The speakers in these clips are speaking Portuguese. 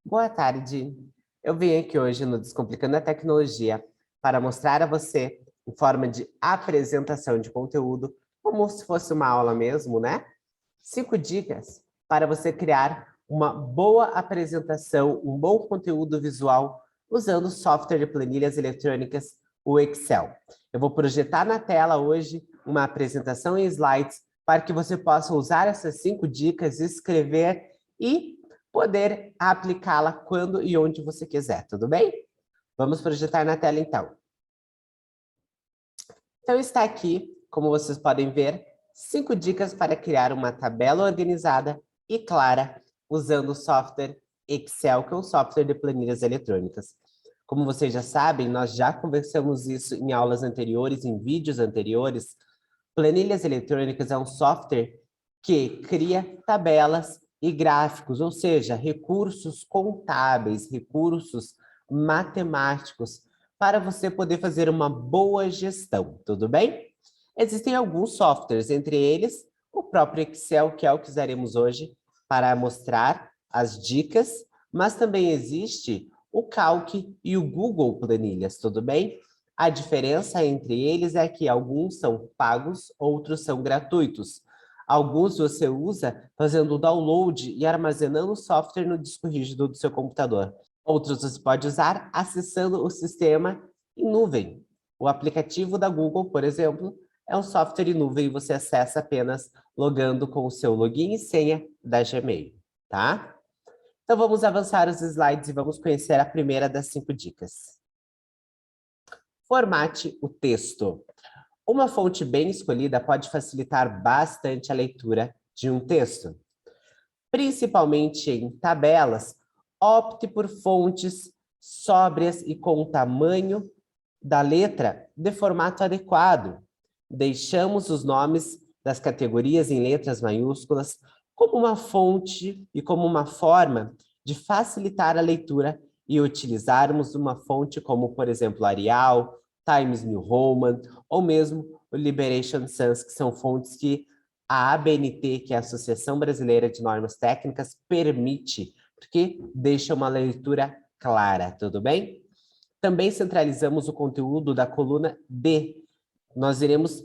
Boa tarde. Eu vim aqui hoje no Descomplicando a Tecnologia para mostrar a você, em forma de apresentação de conteúdo, como se fosse uma aula mesmo, né? 5 dicas para você criar uma boa apresentação, um bom conteúdo visual usando o software de planilhas eletrônicas, o Excel. Eu vou projetar na tela hoje uma apresentação em slides para que você possa usar essas 5 dicas, escrever e poder aplicá-la quando e onde você quiser, tudo bem? Vamos projetar na tela então. Então está aqui, como vocês podem ver, 5 dicas para criar uma tabela organizada e clara usando o software Excel, que é um software de planilhas eletrônicas. Como vocês já sabem, nós já conversamos isso em aulas anteriores, em vídeos anteriores. Planilhas eletrônicas é um software que cria tabelas e gráficos, ou seja, recursos contábeis, recursos matemáticos, para você poder fazer uma boa gestão, tudo bem? Existem alguns softwares, entre eles o próprio Excel, que é o que usaremos hoje para mostrar as dicas, mas também existe o Calc e o Google Planilhas, tudo bem? A diferença entre eles é que alguns são pagos, outros são gratuitos. Alguns você usa fazendo o download e armazenando o software no disco rígido do seu computador. Outros você pode usar acessando o sistema em nuvem. O aplicativo da Google, por exemplo, é um software em nuvem e você acessa apenas logando com o seu login e senha da Gmail, tá? Então vamos avançar os slides e vamos conhecer a primeira das 5 dicas. Formate o texto. Uma fonte bem escolhida pode facilitar bastante a leitura de um texto. Principalmente em tabelas, opte por fontes sóbrias e com o tamanho da letra de formato adequado. Deixamos os nomes das categorias em letras maiúsculas como uma fonte e como uma forma de facilitar a leitura e utilizarmos uma fonte como, por exemplo, Arial, Times New Roman ou mesmo o Liberation Sans, que são fontes que a ABNT, que é a Associação Brasileira de Normas Técnicas, permite, porque deixa uma leitura clara, tudo bem? Também centralizamos o conteúdo da coluna D. Nós iremos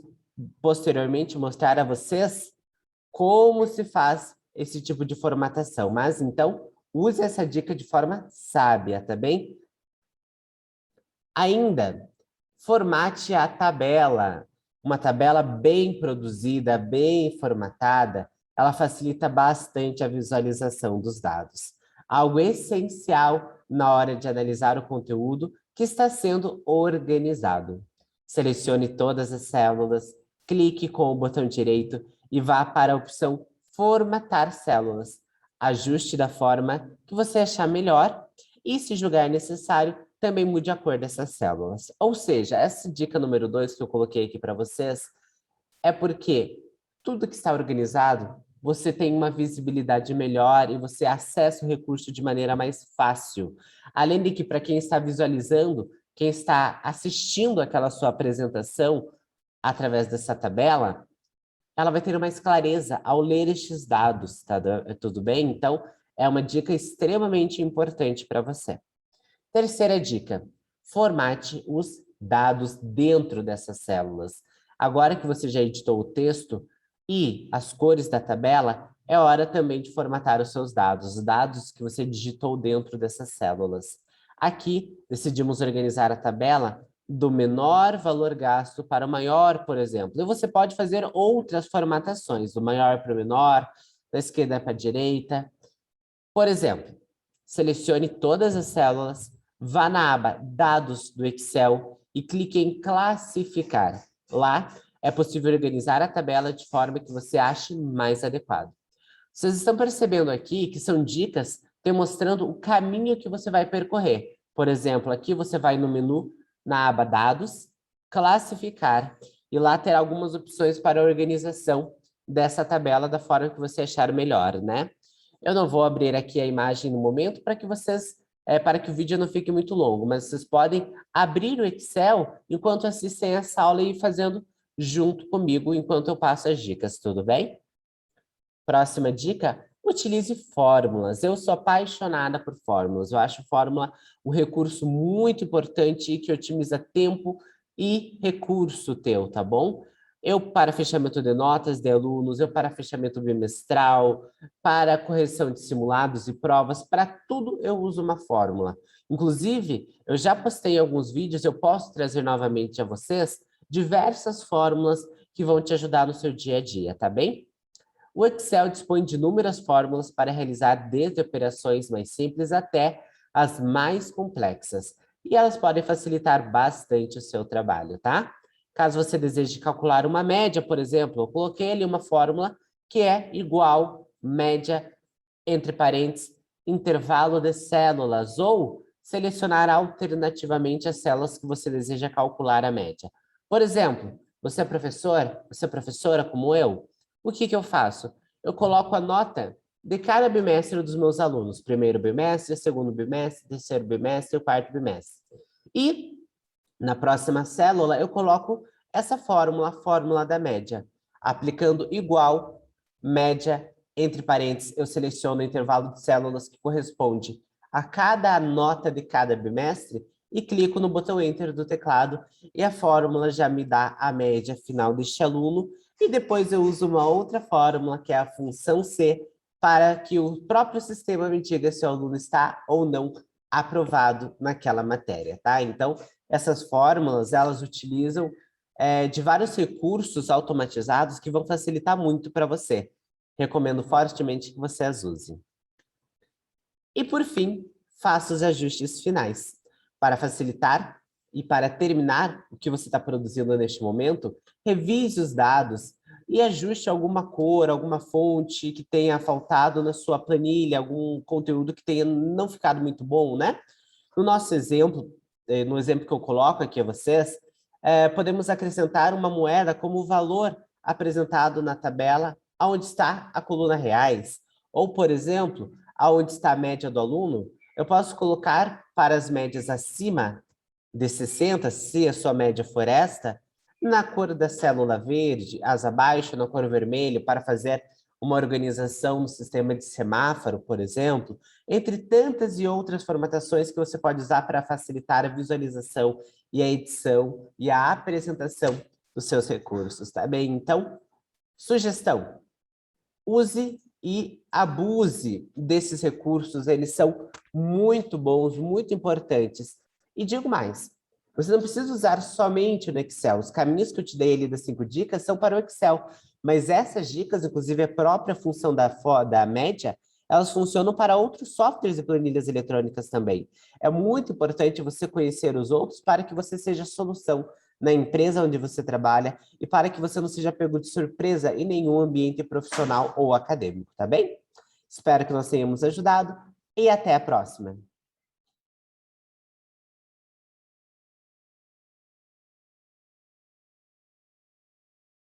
posteriormente mostrar a vocês como se faz esse tipo de formatação, mas então use essa dica de forma sábia, tá bem? Ainda, formate a tabela. Uma tabela bem produzida, bem formatada, ela facilita bastante a visualização dos dados. Algo essencial na hora de analisar o conteúdo que está sendo organizado. Selecione todas as células, clique com o botão direito e vá para a opção Formatar células. Ajuste da forma que você achar melhor e, se julgar necessário, também mude a cor dessas células. Ou seja, essa dica número 2 que eu coloquei aqui para vocês é porque tudo que está organizado, você tem uma visibilidade melhor e você acessa o recurso de maneira mais fácil. Além de que, para quem está visualizando, quem está assistindo aquela sua apresentação através dessa tabela, ela vai ter mais clareza ao ler estes dados, tá? Tudo bem? Então, é uma dica extremamente importante para você. Terceira dica, formate os dados dentro dessas células. Agora que você já editou o texto e as cores da tabela, é hora também de formatar os dados que você digitou dentro dessas células. Aqui, decidimos organizar a tabela do menor valor gasto para o maior, por exemplo. E você pode fazer outras formatações, do maior para o menor, da esquerda para a direita. Por exemplo, selecione todas as células, vá na aba Dados do Excel e clique em Classificar. Lá é possível organizar a tabela de forma que você ache mais adequado. Vocês estão percebendo aqui que são dicas demonstrando o caminho que você vai percorrer. Por exemplo, aqui você vai no menu, na aba Dados, Classificar, e lá terá algumas opções para a organização dessa tabela da forma que você achar melhor, né? Eu não vou abrir aqui a imagem no momento para que vocês, para que o vídeo não fique muito longo, mas vocês podem abrir o Excel enquanto assistem essa aula e ir fazendo junto comigo enquanto eu passo as dicas, tudo bem? Próxima dica, Utilize fórmulas. Eu sou apaixonada por fórmulas. Eu acho fórmula um recurso muito importante e que otimiza tempo e recurso teu, tá bom? Eu para fechamento de notas de alunos, eu para fechamento bimestral, para correção de simulados e provas, para tudo eu uso uma fórmula. Inclusive, eu já postei alguns vídeos, eu posso trazer novamente a vocês diversas fórmulas que vão te ajudar no seu dia a dia, tá bem? O Excel dispõe de inúmeras fórmulas para realizar desde operações mais simples até as mais complexas. E elas podem facilitar bastante o seu trabalho, tá? Caso você deseje calcular uma média, por exemplo, eu coloquei ali uma fórmula que é igual média, entre parênteses, intervalo de células, ou selecionar alternativamente as células que você deseja calcular a média. Por exemplo, você é professor, você é professora como eu, o que que eu faço? Eu coloco a nota de cada bimestre dos meus alunos, primeiro bimestre, segundo bimestre, terceiro bimestre e quarto bimestre. E na próxima célula eu coloco essa fórmula, a fórmula da média, aplicando igual, média, entre parênteses, eu seleciono o intervalo de células que corresponde a cada nota de cada bimestre e clico no botão Enter do teclado e a fórmula já me dá a média final deste aluno e depois eu uso uma outra fórmula, que é a função C, para que o próprio sistema me diga se o aluno está ou não aprovado naquela matéria, tá? Então, essas fórmulas, elas utilizam de vários recursos automatizados que vão facilitar muito para você. Recomendo fortemente que você as use. E, por fim, faça os ajustes finais. Para facilitar e para terminar o que você está produzindo neste momento, revise os dados e ajuste alguma cor, alguma fonte que tenha faltado na sua planilha, algum conteúdo que tenha não ficado muito bom, né? No nosso exemplo, no exemplo que eu coloco aqui a vocês, podemos acrescentar uma moeda como valor apresentado na tabela onde está a coluna reais. Ou, por exemplo, aonde está a média do aluno, eu posso colocar para as médias acima de 60, se a sua média for esta, na cor da célula verde, as abaixo, na cor vermelha, para fazer uma organização no sistema de semáforo, por exemplo, entre tantas e outras formatações que você pode usar para facilitar a visualização e a edição e a apresentação dos seus recursos, tá bem? Então, sugestão, use e abuse desses recursos, eles são muito bons, muito importantes. E digo mais, você não precisa usar somente no Excel. Os caminhos que eu te dei ali das 5 dicas são para o Excel, mas essas dicas, inclusive a própria função da média, elas funcionam para outros softwares e planilhas eletrônicas também. É muito importante você conhecer os outros para que você seja a solução na empresa onde você trabalha e para que você não seja pego de surpresa em nenhum ambiente profissional ou acadêmico, tá bem? Espero que nós tenhamos ajudado e até a próxima.